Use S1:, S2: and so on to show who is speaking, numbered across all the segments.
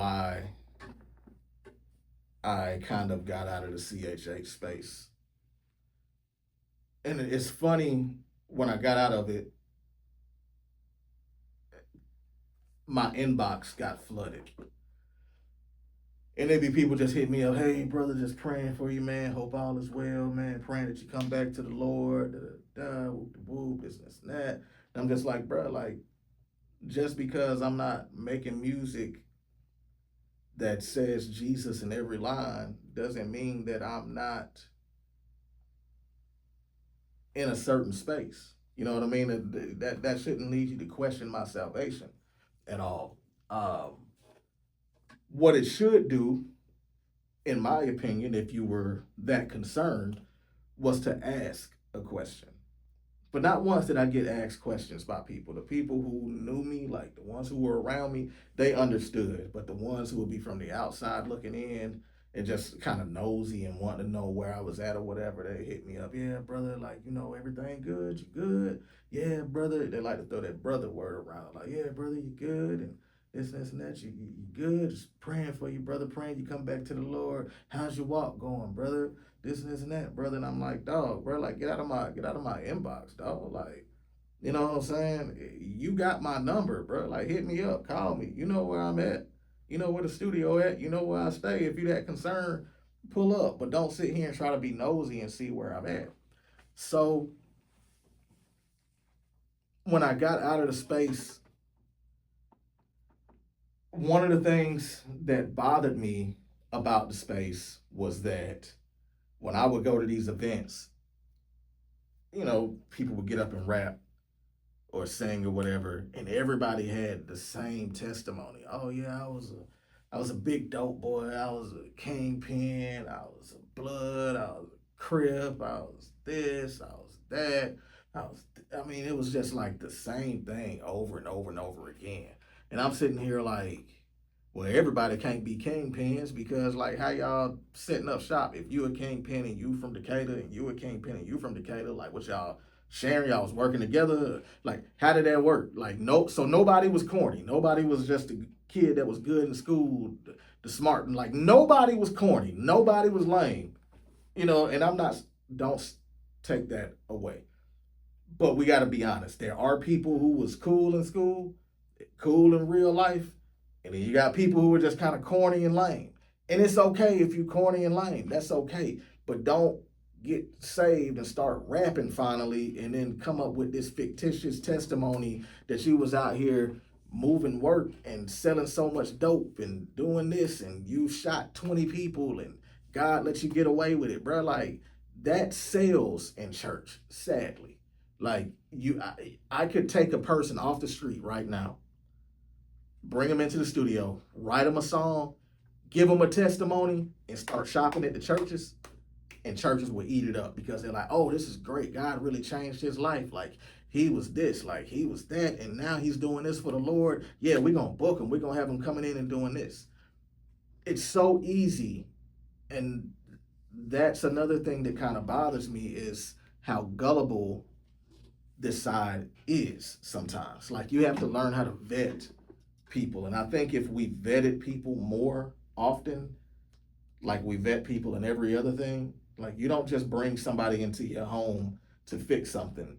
S1: why I kind of got out of the CHH space. And it's funny, when I got out of it, my inbox got flooded. And there'd be people just hit me up, hey brother, just praying for you, man. Hope all is well, man. Praying that you come back to the Lord, whoop the whoop, this and that. And I'm just like, bro, like, just because I'm not making music that says Jesus in every line doesn't mean that I'm not in a certain space. You know what I mean? That shouldn't lead you to question my salvation at all. Um, what it should do, in my opinion, if you were that concerned, was to ask a question. But not once did I get asked questions by people. The people who knew me, like the ones who were around me, they understood. But the ones who would be from the outside looking in and just kind of nosy and wanting to know where I was at or whatever, they hit me up. Yeah, brother, like, everything good? You good? Yeah, brother. They like to throw that brother word around. Like, yeah, brother, you good? And this, and that. You good? Just praying for you, brother. Praying you come back to the Lord. How's your walk going, brother? This and that, brother. And I'm like, dog, bro, like get out of my inbox, dog. Like, you know what I'm saying? You got my number, bro. Like, hit me up, call me. You know where I'm at. You know where the studio at. You know where I stay. If you that concerned, pull up. But don't sit here and try to be nosy and see where I'm at. So when I got out of the space, one of the things that bothered me about the space was that when I would go to these events, people would get up and rap or sing or whatever, and everybody had the same testimony. Oh yeah, I was a big dope boy. I was a kingpin. I was a blood. I was a crip. I was this. I was that. I mean, it was just like the same thing over and over and over again. And I'm sitting here like, well, everybody can't be kingpins because, like, how y'all setting up shop? If you a kingpin and you from Decatur and you a kingpin and you from Decatur, like, what y'all sharing? Y'all was working together. Like, how did that work? Like, no, so nobody was corny. Nobody was just a kid that was good in school, the smart, and like nobody was corny. Nobody was lame. And I'm not. Don't take that away. But we got to be honest. There are people who was cool in school, cool in real life, and then you got people who are just kind of corny and lame. And it's okay if you corny and lame. That's okay. But don't get saved and start rapping finally and then come up with this fictitious testimony that you was out here moving work and selling so much dope and doing this and you shot 20 people and God let you get away with it, bro. Like, that sells in church, sadly. Like, I could take a person off the street right now, bring them into the studio, write them a song, give them a testimony, and start shopping at the churches. And churches will eat it up because they're like, oh, this is great. God really changed his life. Like, he was this, like, he was that, and now he's doing this for the Lord. Yeah, we're going to book him. We're going to have him coming in and doing this. It's so easy. And that's another thing that kind of bothers me is how gullible this side is sometimes. Like, you have to learn how to vet people. And I think if we vetted people more often, like we vet people in every other thing, like, you don't just bring somebody into your home to fix something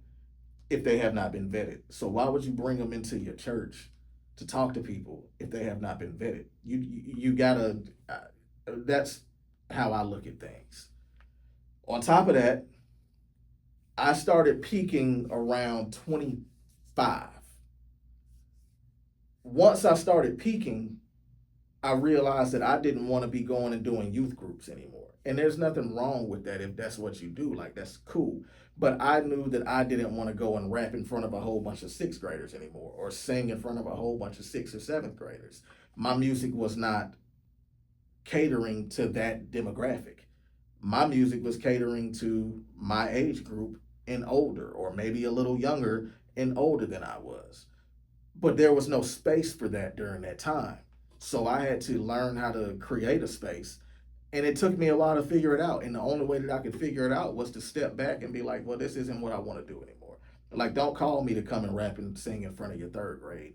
S1: if they have not been vetted. So why would you bring them into your church to talk to people if they have not been vetted? You gotta. That's how I look at things. On top of that, I started peaking around 25. Once I started peaking, I realized that I didn't want to be going and doing youth groups anymore. And there's nothing wrong with that if that's what you do. Like, that's cool. But I knew that I didn't want to go and rap in front of a whole bunch of sixth graders anymore or sing in front of a whole bunch of sixth or seventh graders. My music was not catering to that demographic. My music was catering to my age group and older, or maybe a little younger and older than I was. But there was no space for that during that time. So I had to learn how to create a space. And it took me a while to figure it out. And the only way that I could figure it out was to step back and be like, well, this isn't what I want to do anymore. Like, don't call me to come and rap and sing in front of your third grade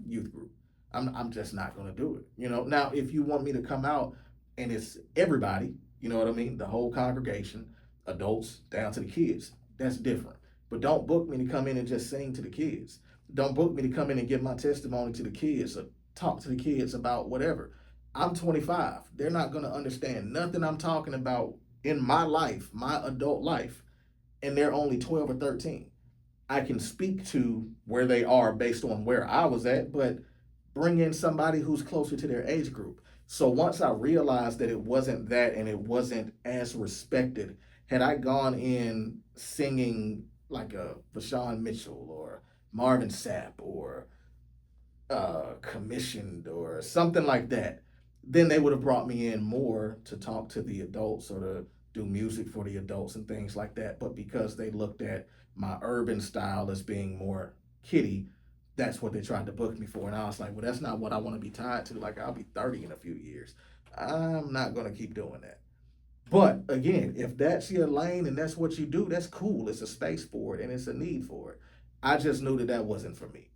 S1: youth group. I'm just not gonna do it. You know. Now, if you want me to come out and it's everybody, you know what I mean, the whole congregation, adults down to the kids, that's different. But don't book me to come in and just sing to the kids. Don't book me to come in and give my testimony to the kids or talk to the kids about whatever. I'm 25. They're not gonna understand nothing I'm talking about in my life, my adult life, and they're only 12 or 13. I can speak to where they are based on where I was at, but bring in somebody who's closer to their age group. So once I realized that it wasn't that and it wasn't as respected, had I gone in singing like a Vashawn Mitchell or Marvin Sapp or commissioned or something like that, then they would have brought me in more to talk to the adults or to do music for the adults and things like that. But because they looked at my urban style as being more kiddie, that's what they tried to book me for. And I was like, well, that's not what I want to be tied to. Like, I'll be 30 in a few years. I'm not going to keep doing that. But again, if that's your lane and that's what you do, that's cool. It's a space for it and it's a need for it. I just knew that that wasn't for me.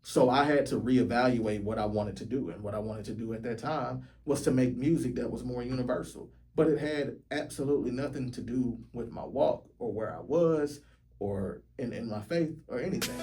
S1: So I had to reevaluate what I wanted to do. And what I wanted to do at that time was to make music that was more universal. But it had absolutely nothing to do with my walk or where I was or in my faith or anything.